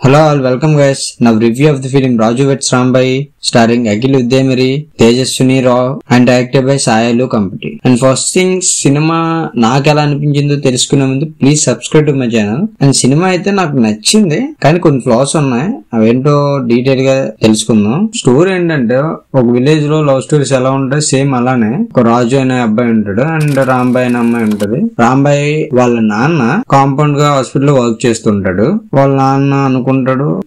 Hello all, welcome guys. Now review of the film Raju vs Rambai starring Akhil Uddayamari, Tejaswini Rao and directed by Sayalu Company. And first thing, cinema నాకు ఎలా అనిపించిందో తెలుసుకునే ముందు please subscribe to my channel. And cinema అయితే నాకు నచ్చింది, కానీ కొన్ని ఫ్లాస్ ఉన్నాయి, అవేంటో డీటెయిల్ గా తెలుసుకుందాం. స్టోరీ ఏంటంటే ఒక విలేజ్ లో లవ్ స్టోరీస్ ఎలా ఉంటాయి సేమ్ అలానే ఒక రాజు అనే అబ్బాయి ఉంటాడు అండ్ రాంబాయి అనే అమ్మాయి ఉంటది. రాంబాయి వాళ్ళ నాన్న కాంపౌండ్ గా హాస్పిటల్ వర్క్ చేస్తుంటాడు. వాళ్ళ నాన్న అనుకుంటాడు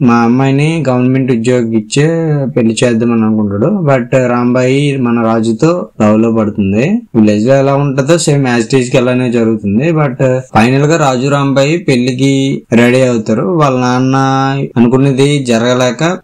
మా అమ్మాయిని గవర్నమెంట్ ఉద్యోగం ఇచ్చే పెళ్లి చేద్దామని అనుకుంటాడు. బట్ రాంబాయి మన రాజుతో లవ్ లో పడుతుంది. విలేజ్ లో ఎలా ఉంటుందో సేమ్ యాజ్ టీజ్ కి అలానే జరుగుతుంది. బట్ ఫైనల్ గా రాజు రాంబాయి పెళ్లికి రెడీ అవుతారు. వాళ్ళ నాన్న అనుకున్నది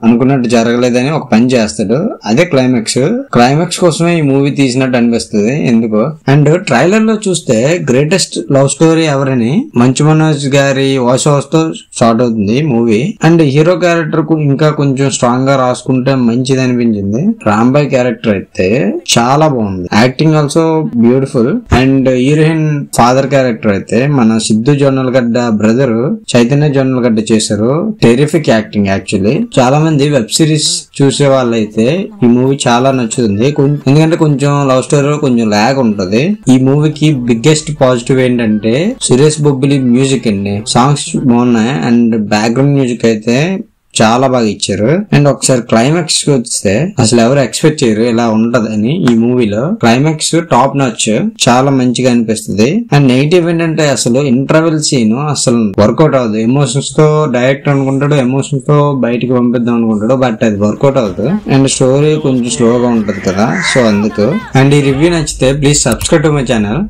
అనుకున్నట్టు జరగలేదని ఒక పని చేస్తాడు. అదే క్లైమాక్స్ కోసమే ఈ మూవీ తీసినట్టు అనిపిస్తుంది ఎందుకో. అండ్ ట్రైలర్ లో చూస్తే గ్రేటెస్ట్ లవ్ స్టోరీ ఎవరని మంచు మనోజ్ గారి వాయిస్ ఓవర్ తో స్టార్ట్ అవుతుంది మూవీ. అండ్ హీరో క్యారెక్టర్ ఇంకా కొంచెం స్ట్రాంగ్ గా రాసుకుంటే మంచిది అనిపించింది. రాంబాయ్ క్యారెక్టర్ అయితే చాలా బాగుంది, acting also beautiful. And heroine father character అయితే మన సిద్ధు జొన్నలగడ్డ బ్రదర్ చైతన్య జొన్నలగడ్డ చేశారు. Terrific acting. యాక్చువల్లీ చాలా మంది వెబ్ సిరీస్ చూసే వాళ్ళైతే ఈ మూవీ చాలా నచ్చుతుంది, ఎందుకంటే కొంచెం లవ్ స్టోరీ కొంచెం ల్యాగ్ ఉంటది. ఈ మూవీకి బిగ్గెస్ట్ పాజిటివ్ ఏంటంటే సురేష్ బొబ్బిలి మ్యూజిక్ అండి. సాంగ్స్ బాగున్నాయి అండ్ బ్యాక్గ్రౌండ్ మ్యూజిక్ అయితే చాలా బాగా ఇచ్చారు. అండ్ ఒకసారి క్లైమాక్స్ కి వస్తే అసలు ఎవరు ఎక్స్పెక్ట్ చేయరు ఇలా ఉంటదని. ఈ మూవీలో క్లైమాక్స్ టాప్ నాచ్, చాలా మంచిగా అనిపిస్తుంది. అండ్ నెగిటివ్ ఏంటంటే అసలు ఇంటర్వెల్ సీన్ అసలు వర్కౌట్ అవ్వదు. ఎమోషన్స్ తో డైరెక్టర్ అనుకుంటాడు, ఎమోషన్స్ తో బయటికి పంపిద్దాం అనుకుంటాడు, బట్ అది వర్కౌట్ అవ్వదు. అండ్ స్టోరీ కొంచెం స్లోగా ఉంటది కదా, సో అందుకు. అండ్ ఈ రివ్యూ నచ్చితే please subscribe to my channel.